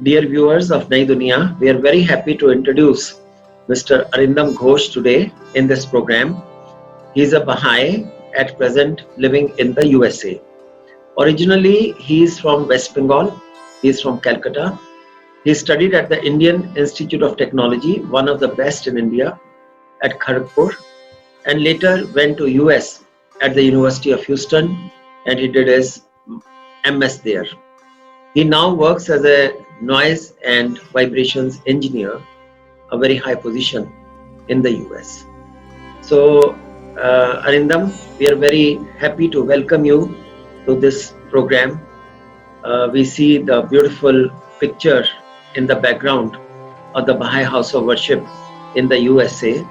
Dear viewers of Nai Duniya, we are very happy to introduce Mr. Arindam Ghosh today in this program. He is a Baha'i at present living in the USA. Originally, he is from West Bengal. He is from Calcutta. He studied at the Indian Institute of Technology, one of the best in India, at Kharagpur, and later went to US at the University of Houston, and he did his MS there. He now works as a noise and vibrations engineer, a very high position in the US. So, Arindam, we are very happy to welcome you to this program. We see the beautiful picture in the background of the Baha'i House of Worship in the USA.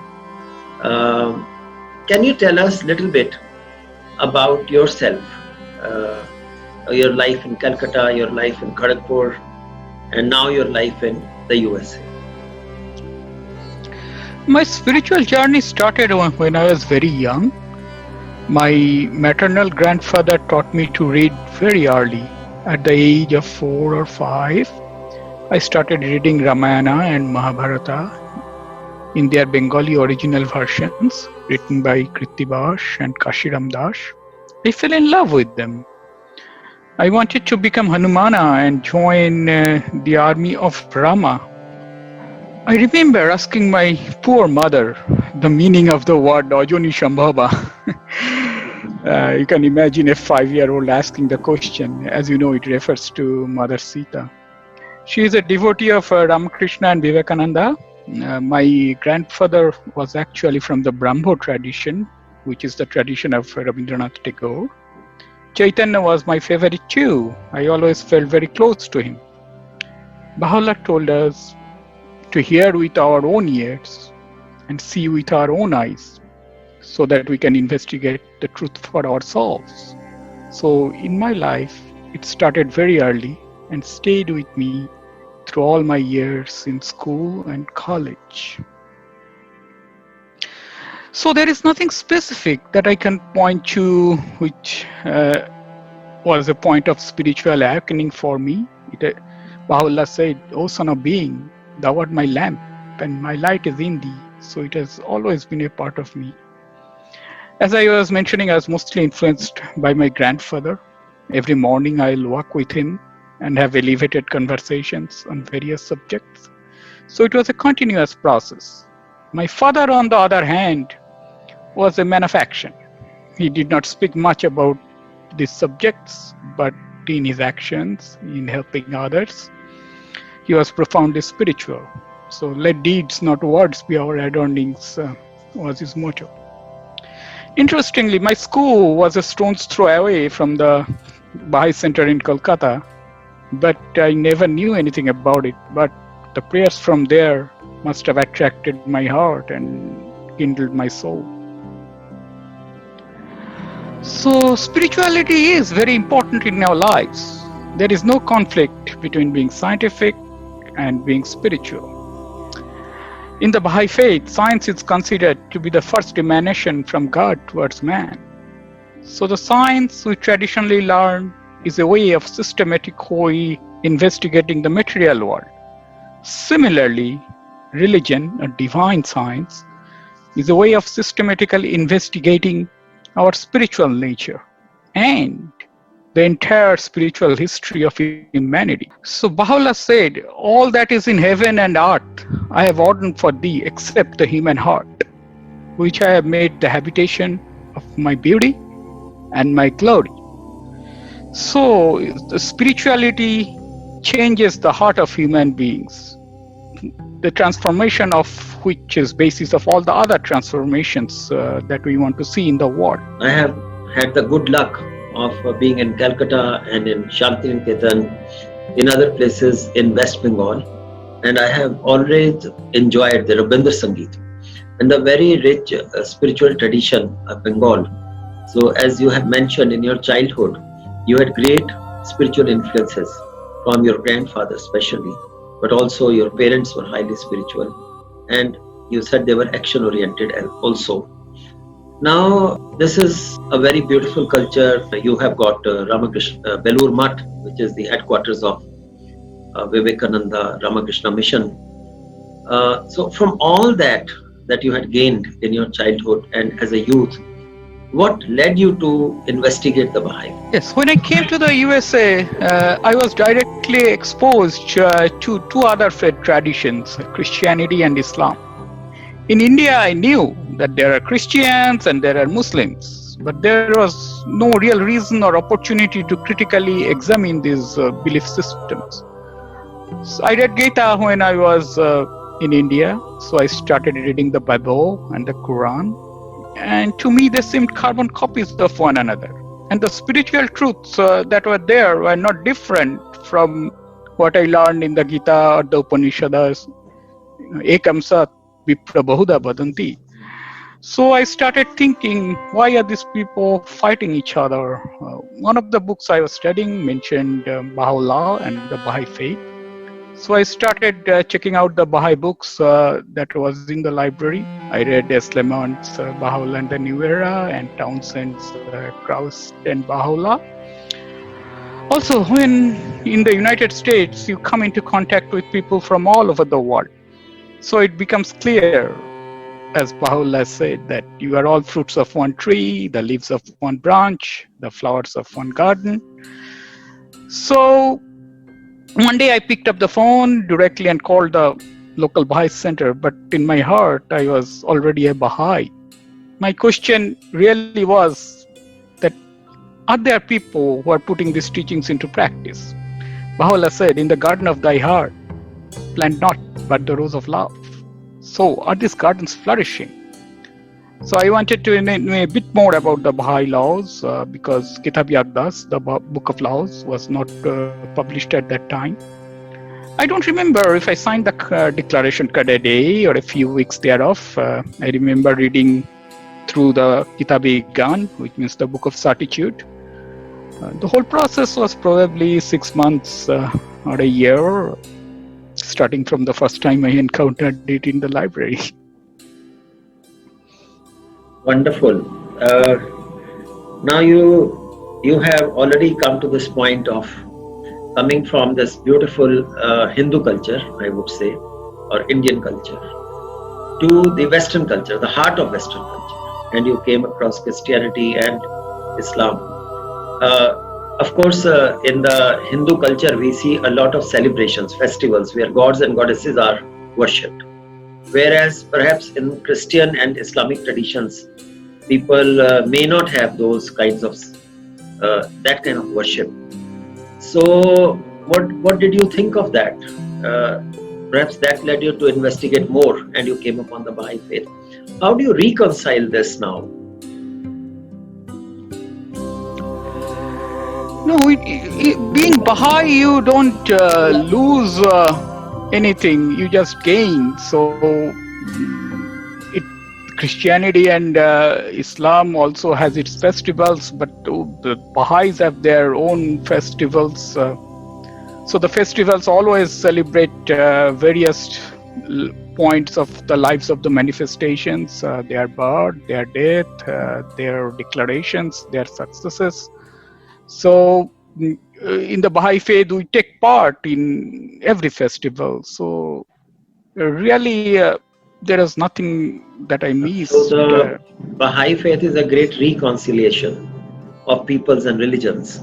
Can you tell us a little bit about yourself, your life in Calcutta, your life in Kharagpur, and now your life in the USA? My spiritual journey started when I was very young. My maternal grandfather taught me to read very early. At the age of 4 or 5, I started reading Ramayana and Mahabharata in their Bengali original versions, written by Krittibash and Kashiram Das. I fell in love with them. I wanted to become Hanumana and join the army of Rama. I remember asking my poor mother the meaning of the word Ajoni Shambhava. You can imagine a 5-year-old asking the question. As you know, it refers to Mother Sita. She is a devotee of Ramakrishna and Vivekananda. My grandfather was actually from the Brahmo tradition, which is the tradition of Rabindranath Tagore. Chaitanya was my favorite too. I always felt very close to him. Baha'u'llah told us to hear with our own ears and see with our own eyes so that we can investigate the truth for ourselves. So in my life, it started very early and stayed with me through all my years in school and college. So there is nothing specific that I can point to which was a point of spiritual awakening for me. Baha'u'llah said, "O son of being, thou art my lamp and my light is in thee." So it has always been a part of me. As I was mentioning, I was mostly influenced by my grandfather. Every morning I'll walk with him and have elevated conversations on various subjects. So it was a continuous process. My father, on the other hand, was a man of action. He did not speak much about these subjects, but in his actions, in helping others, he was profoundly spiritual. So let deeds, not words, be our adornings, was his motto. Interestingly, my school was a stone's throw away from the Baha'i Center in Calcutta, but I never knew anything about it. But the prayers from there must have attracted my heart and kindled my soul. So spirituality is very important in our lives. There is no conflict between being scientific and being spiritual. In the Baha'i Faith, science is considered to be the first emanation from God towards man. So the science we traditionally learn is a way of systematically investigating the material world. Similarly, religion, or divine science, is a way of systematically investigating our spiritual nature and the entire spiritual history of humanity. So Baha'u'llah said, "All that is in heaven and earth I have ordained for thee except the human heart, which I have made the habitation of my beauty and my glory." So the spirituality changes the heart of human beings, the transformation of which is basis of all the other transformations that we want to see in the world. I have had the good luck of being in Calcutta and in Shantiniketan, in other places in West Bengal, and I have always enjoyed the Rabindra Sangeet and the very rich spiritual tradition of Bengal. So as you have mentioned, in your childhood, you had great spiritual influences from your grandfather especially, but also your parents were highly spiritual, and you said they were action oriented also. Now, this is a very beautiful culture. You have got Ramakrishna Belur Math, which is the headquarters of Vivekananda Ramakrishna mission. So from all that you had gained in your childhood and as a youth, what led you to investigate the Baha'i? Yes, when I came to the USA, I was directly exposed to two other faith traditions, Christianity and Islam. In India, I knew that there are Christians and there are Muslims, but there was no real reason or opportunity to critically examine these belief systems. So I read Gita when I was in India, so I started reading the Bible and the Quran, and to me they seemed carbon copies of one another. And the spiritual truths that were there were not different from what I learned in the Gita or the Upanishads. Ekam sat vipra bahuda badanti. So I started thinking, why are these people fighting each other? One of the books I was studying mentioned Baha'u'llah and the Baha'i Faith. So I started checking out the Baha'i books that was in the library. I read Eslemon's Baha'u'llah and the New Era and Townsend's Krauss and Baha'u'llah. Also, when in the United States, you come into contact with people from all over the world. So it becomes clear, as Baha'u'llah said, that you are all fruits of one tree, the leaves of one branch, the flowers of one garden. So one day I picked up the phone directly and called the local Baha'i center, but in my heart, I was already a Baha'i. My question really was that, are there people who are putting these teachings into practice? Baha'u'llah said, in the garden of thy heart, plant not but the rose of love. So are these gardens flourishing? So I wanted to know a bit more about the Baha'i laws because Kitab-i-Aqdas, the Book of Laws, was not published at that time. I don't remember if I signed the declaration card a day or a few weeks thereof. I remember reading through the Kitab-i-Gan, which means the Book of Certitude. The whole process was probably 6 months or a year, starting from the first time I encountered it in the library. Wonderful. Now you have already come to this point of coming from this beautiful Hindu culture, I would say, or Indian culture, to the Western culture, the heart of Western culture, and you came across Christianity and Islam. Of course, in the Hindu culture, we see a lot of celebrations, festivals, where gods and goddesses are worshipped. Whereas perhaps in Christian and Islamic traditions, people may not have those kinds of that kind of worship. So what did you think of that? Perhaps that led you to investigate more and you came upon the Baha'i Faith. How do you reconcile this now? No, being Baha'i, you don't lose anything, you just gain. So Christianity and Islam also has its festivals, but the Baha'is have their own festivals. So the festivals always celebrate various points of the lives of the manifestations, their birth, their death, their declarations, their successes. So in the Baha'i Faith, we take part in every festival. So really, there is nothing that I miss. So the Baha'i Faith is a great reconciliation of peoples and religions.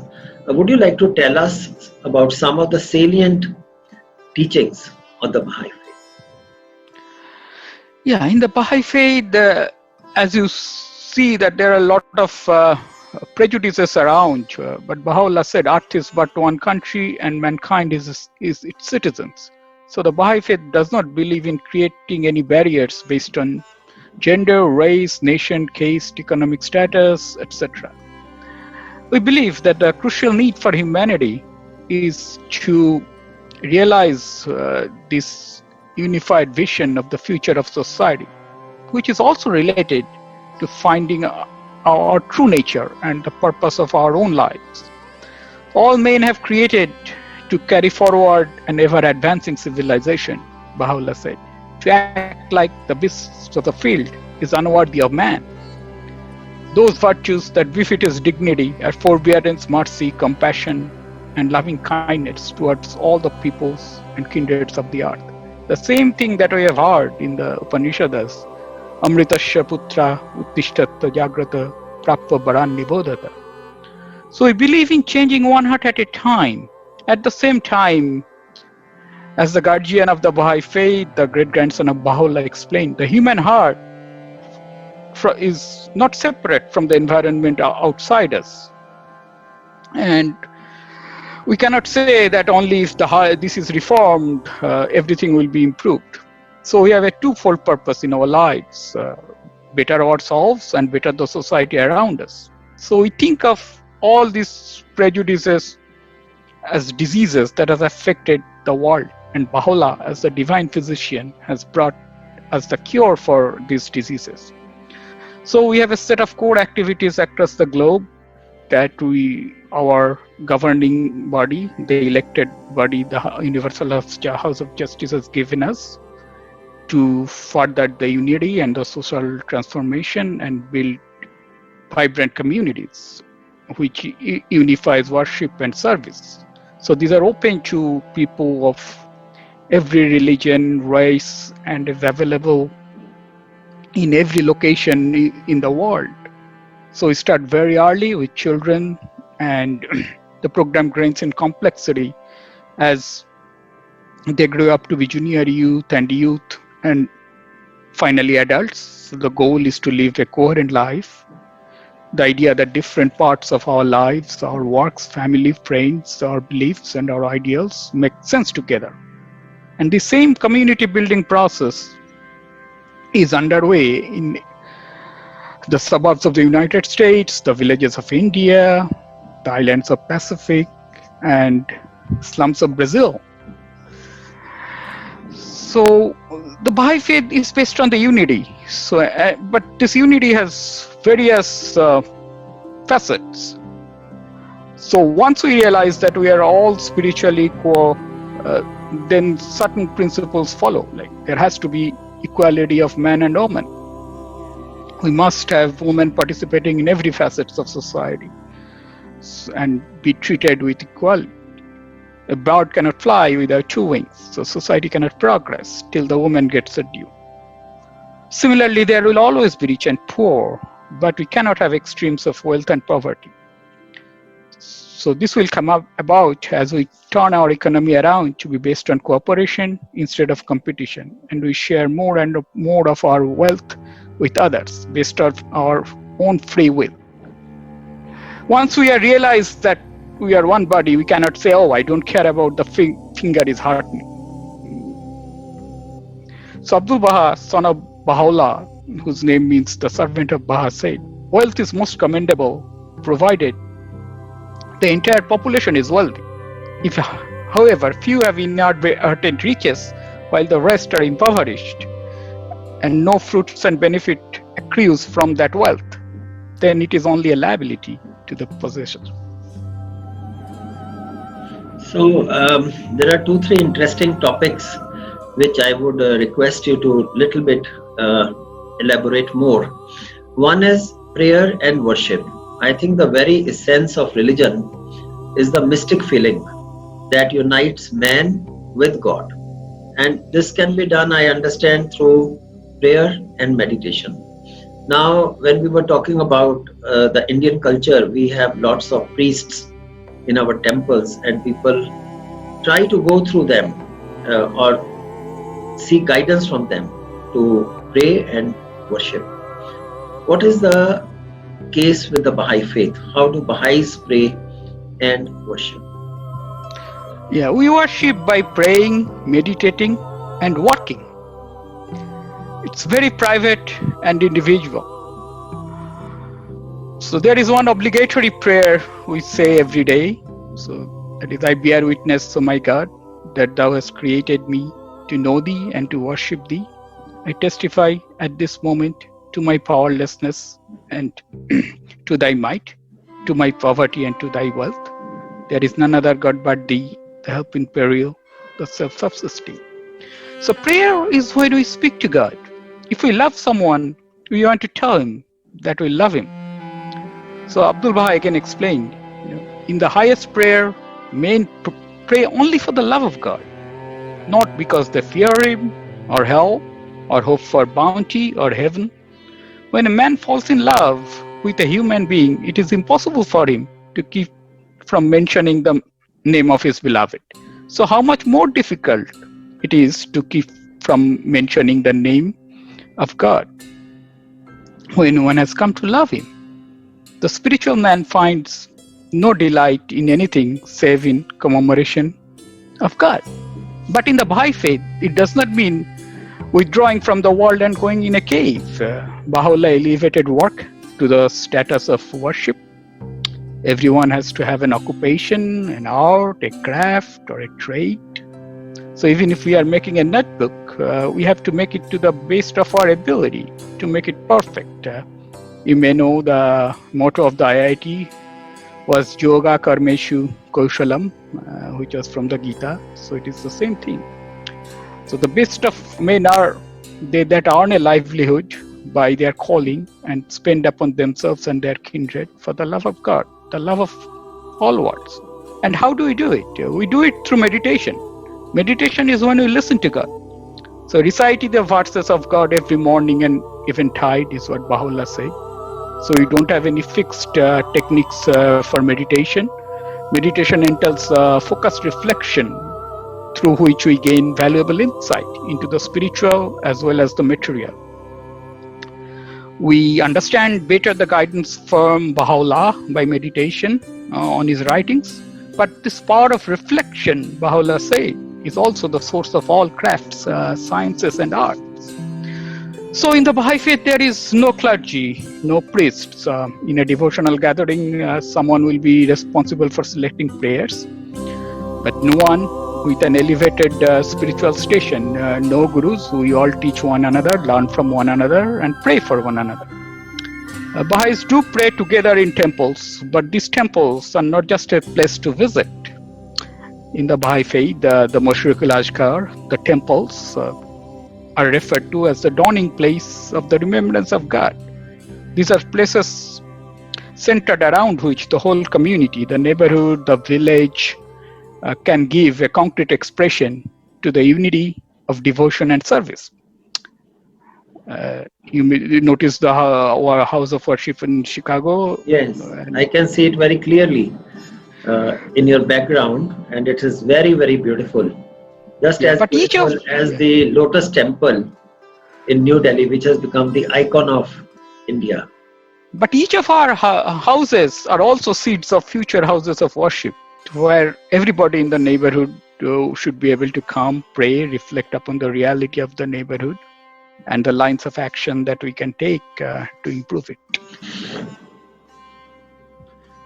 Would you like to tell us about some of the salient teachings of the Baha'i Faith? Yeah, in the Baha'i Faith, as you see that there are a lot of prejudices around, but Baha'u'llah said, Earth is but one country and mankind is its citizens. So the Baha'i Faith does not believe in creating any barriers based on gender, race, nation, caste, economic status, etc. We believe that the crucial need for humanity is to realize this unified vision of the future of society, which is also related to finding our true nature and the purpose of our own lives. All men have created to carry forward an ever-advancing civilization, Baha'u'llah said. To act like the beasts of the field is unworthy of man. Those virtues that befit his dignity are forbearance, mercy, compassion, and loving kindness towards all the peoples and kindreds of the earth. The same thing that we have heard in the Upanishads, Amritasya putra uttishtatta jagrata prapva baran nibodhata. So we believe in changing one heart at a time. At the same time, as the guardian of the Baha'i Faith, the great-grandson of Baha'u'llah explained, the human heart is not separate from the environment outside us. And we cannot say that only if this is reformed, everything will be improved. So we have a twofold purpose in our lives, better ourselves and better the society around us. So we think of all these prejudices as diseases that has affected the world, and Baha'u'llah, as the divine physician, has brought us the cure for these diseases. So we have a set of core activities across the globe that our governing body, the elected body, the Universal House of Justice has given us to further the unity and the social transformation and build vibrant communities, which unifies worship and service. So these are open to people of every religion, race, and is available in every location in the world. So we start very early with children, and the program gains in complexity as they grow up to be junior youth, and finally adults. So the goal is to live a coherent life. The idea that different parts of our lives, our works, family, friends, our beliefs, and our ideals make sense together. And the same community building process is underway in the suburbs of the United States, the villages of India, the islands of Pacific, and slums of Brazil. So the Baha'i Faith is based on the unity. So, but this unity has various facets. So once we realize that we are all spiritually equal, then certain principles follow. Like there has to be equality of man and woman. We must have women participating in every facet of society and be treated with equality. A bird cannot fly without two wings, so society cannot progress till the woman gets her due. Similarly, there will always be rich and poor, but we cannot have extremes of wealth and poverty. So this will come about as we turn our economy around to be based on cooperation instead of competition, and we share more and more of our wealth with others based on our own free will. Once we realize that we are one body, we cannot say, oh, I don't care about the finger is hurting. So Abdul Baha, son of Baha'u'llah, whose name means the servant of Baha, said, wealth is most commendable, provided the entire population is wealthy. If, however, few have inordinate riches, while the rest are impoverished, and no fruits and benefit accrues from that wealth, then it is only a liability to the possessor. So there are 2-3 interesting topics which I would request you to little bit elaborate more. One is prayer and worship. I think the very essence of religion is the mystic feeling that unites man with God. And this can be done, I understand, through prayer and meditation. Now, when we were talking about the Indian culture, we have lots of priests in our temples, and people try to go through them or seek guidance from them to pray and worship. What is the case with the Baha'i faith? How do Baha'is pray and worship? Yeah, we worship by praying, meditating, and working. It's very private and individual. So there is one obligatory prayer we say every day. So that is, I bear witness, O my God, that thou hast created me to know thee and to worship thee. I testify at this moment to my powerlessness and to thy might, to my poverty and to thy wealth. There is none other God but thee, the help in peril, the self-subsisting. So prayer is when we speak to God. If we love someone, we want to tell him that we love him. So Abdul Baha again explained, in the highest prayer, men pray only for the love of God, not because they fear Him or hell or hope for bounty or heaven. When a man falls in love with a human being, it is impossible for him to keep from mentioning the name of his beloved. So how much more difficult it is to keep from mentioning the name of God when one has come to love Him. The spiritual man finds no delight in anything save in commemoration of God. But in the Baha'i Faith, it does not mean withdrawing from the world and going in a cave. Baha'u'llah elevated work to the status of worship. Everyone has to have an occupation, an art, a craft, or a trade. So even if we are making a notebook, we have to make it to the best of our ability to make it perfect. You may know the motto of the IIT was Yoga Karmeshu Kaushalam, which was from the Gita. So it is the same thing. So the best of men are they that earn a livelihood by their calling and spend upon themselves and their kindred for the love of God, the love of all worlds. And how do we do it? We do it through meditation. Meditation is when we listen to God. So reciting the verses of God every morning and eventide is what Baha'u'llah said. So we don't have any fixed techniques for meditation. Meditation entails focused reflection through which we gain valuable insight into the spiritual as well as the material. We understand better the guidance from Baha'u'llah by meditation on his writings. But this power of reflection, Baha'u'llah said, is also the source of all crafts, sciences and arts. So in the Baha'i Faith, there is no clergy, no priests. In a devotional gathering, someone will be responsible for selecting prayers, but no one with an elevated spiritual station, no gurus. We all teach one another, learn from one another, and pray for one another. Baha'is do pray together in temples, but these temples are not just a place to visit. In the Baha'i Faith, the Mashriqul Azkar, the temples, are referred to as the dawning place of the remembrance of God. These are places centered around which the whole community, the neighborhood, the village, can give a concrete expression to the unity of devotion and service. You notice our house of worship in Chicago. Yes, I can see it very clearly in your background, and it is very, very beautiful. Just as beautiful as the Lotus Temple in New Delhi, which has become the icon of India. But each of our houses are also seeds of future houses of worship, where everybody in the neighborhood should be able to come, pray, reflect upon the reality of the neighborhood and the lines of action that we can take to improve it.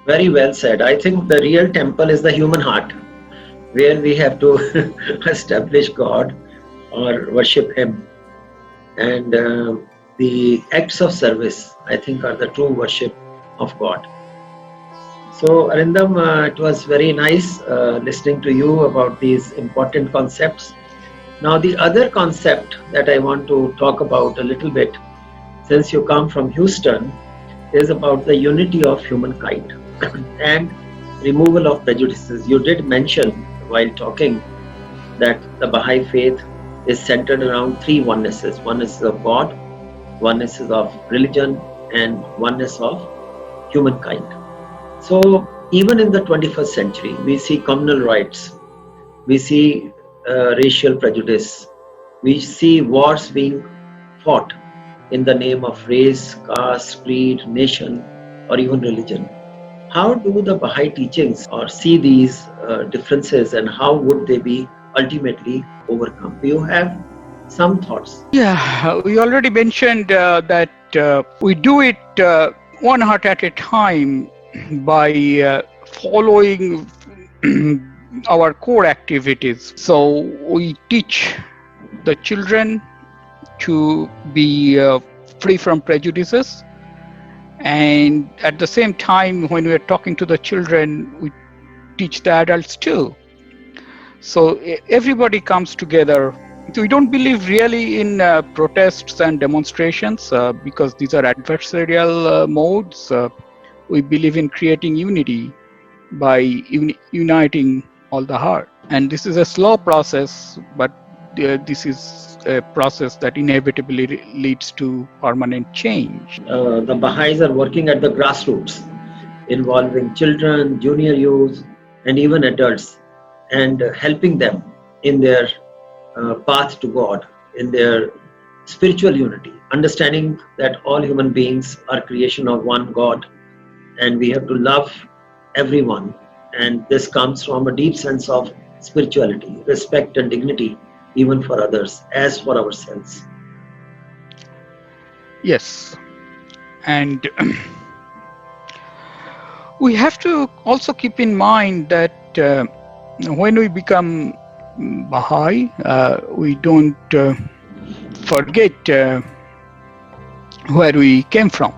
Very well said. I think the real temple is the human heart, where we have to establish God or worship Him. And the acts of service, I think, are the true worship of God. So, Arindam, it was very nice listening to you about these important concepts. Now, the other concept that I want to talk about a little bit, since you come from Houston, is about the unity of humankind and removal of prejudices. You did mention while talking that the Baha'i Faith is centered around three onenesses. Oneness is of God, oneness is of religion, and oneness of humankind. So even in the 21st century, we see communal rights, we see racial prejudice, we see wars being fought in the name of race, caste, creed, nation, or even religion. How do the Baha'i teachings or see these differences, and how would they be ultimately overcome? Do you have some thoughts? Yeah, we already mentioned that we do it one heart at a time by following our core activities. So we teach the children to be free from prejudices. And at the same time, when we're talking to the children, we teach the adults too. So everybody comes together. So we don't believe really in protests and demonstrations because these are adversarial modes. We believe in creating unity by uniting all the heart. And this is a slow process, but this is a process that inevitably leads to permanent change. The Baha'is are working at the grassroots, involving children, junior youth, and even adults, and helping them in their path to God, in their spiritual unity, understanding that all human beings are creation of one God, and we have to love everyone. And this comes from a deep sense of spirituality, respect and dignity, even for others as for ourselves. Yes. And we have to also keep in mind that when we become Baha'i, we don't forget where we came from.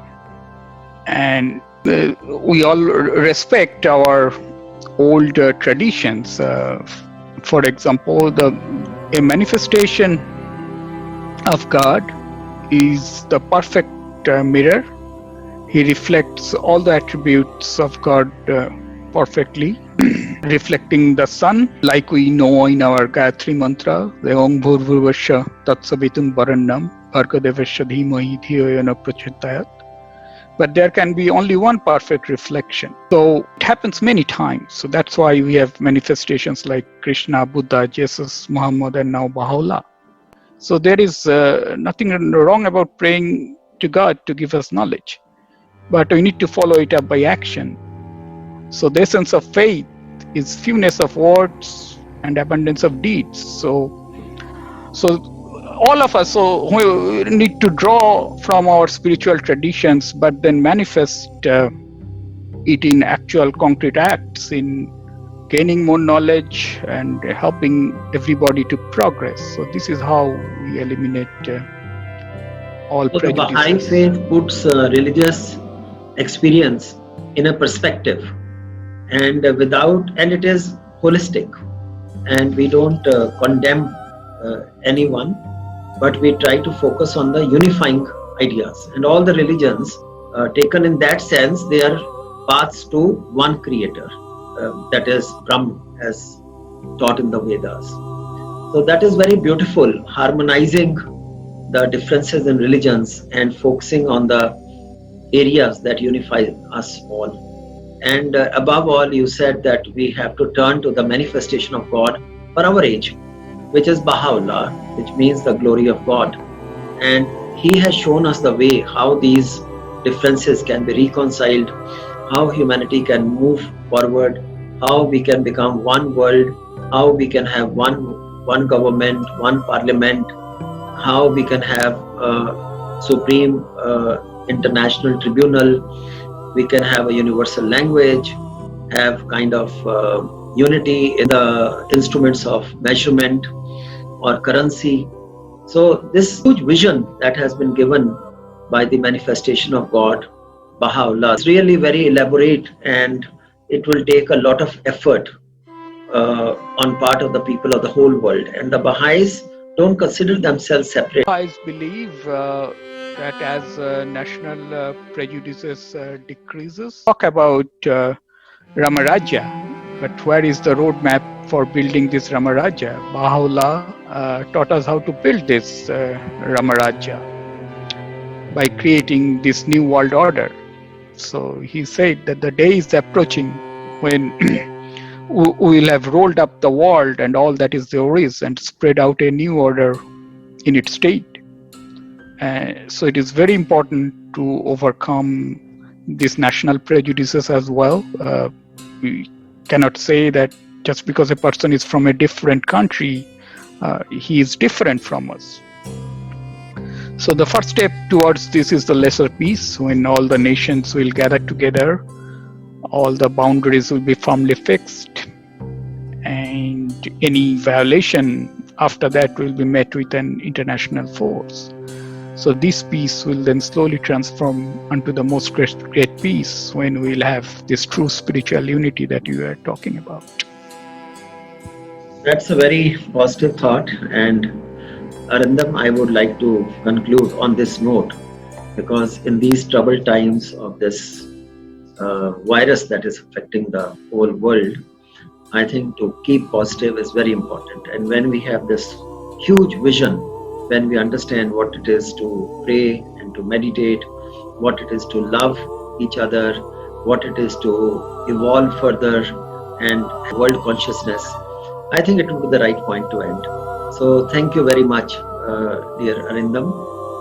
And we all respect our old traditions. For example, a manifestation of God is the perfect mirror. He reflects all the attributes of God perfectly, reflecting the sun, like we know in our Gayatri mantra, the Om Bhurvurvasya Tatsavitum Varannam Bhargadevasya Dhimahi Dhiyayana Prachodayat. But there can be only one perfect reflection. So it happens many times. So that's why we have manifestations like Krishna, Buddha, Jesus, Muhammad, and now Baha'u'llah. So there is nothing wrong about praying to God to give us knowledge, but we need to follow it up by action. So the essence of faith is fewness of words and abundance of deeds. So all of us, we need to draw from our spiritual traditions, but then manifest it in actual concrete acts, in gaining more knowledge and helping everybody to progress. So this is how we eliminate all prejudices. The Baha'i Faith puts religious experience in a perspective, and it is holistic, and we don't condemn anyone, but we try to focus on the unifying ideas. And all the religions taken in that sense, they are paths to one creator, that is Brahm, as taught in the Vedas. So that is very beautiful, harmonizing the differences in religions and focusing on the areas that unify us all. And above all, you said that we have to turn to the manifestation of God for our age, which is Baha'u'llah, which means the glory of God. And he has shown us the way how these differences can be reconciled, how humanity can move forward, how we can become one world, how we can have one government, one parliament, how we can have a supreme international tribunal, we can have a universal language, have kind of unity in the instruments of measurement or currency. So this huge vision that has been given by the manifestation of God, Baha'u'llah, is really very elaborate, and it will take a lot of effort on part of the people of the whole world. And the Baha'is don't consider themselves separate. Baha'is believe that as national prejudices decreases, talk about Ramarajya, but where is the roadmap for building this Ramarajya? Baha'u'llah taught us how to build this Ramarajya by creating this new world order. So he said that the day is approaching when we will have rolled up the world and all that is there is and spread out a new order in its state. So it is very important to overcome these national prejudices as well. We cannot say that just because a person is from a different country, he is different from us. So the first step towards this is the lesser peace, when all the nations will gather together, all the boundaries will be firmly fixed, and any violation after that will be met with an international force. So this peace will then slowly transform unto the most great peace when we'll have this true spiritual unity that you are talking about. That's a very positive thought, and Arindam, I would like to conclude on this note, because in these troubled times of this virus that is affecting the whole world, I think to keep positive is very important. And when we have this huge vision, when we understand what it is to pray and to meditate, what it is to love each other, what it is to evolve further and world consciousness, I think it would be the right point to end. So thank you very much, dear Arindam.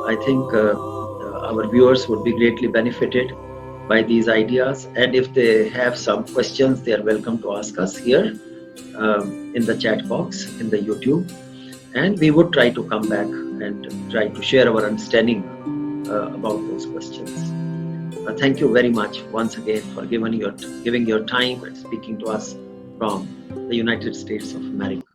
I think our viewers would be greatly benefited by these ideas, and if they have some questions, they are welcome to ask us here in the chat box in the YouTube, and we would try to come back and try to share our understanding about those questions. Thank you very much once again for giving your time and speaking to us from the United States of America.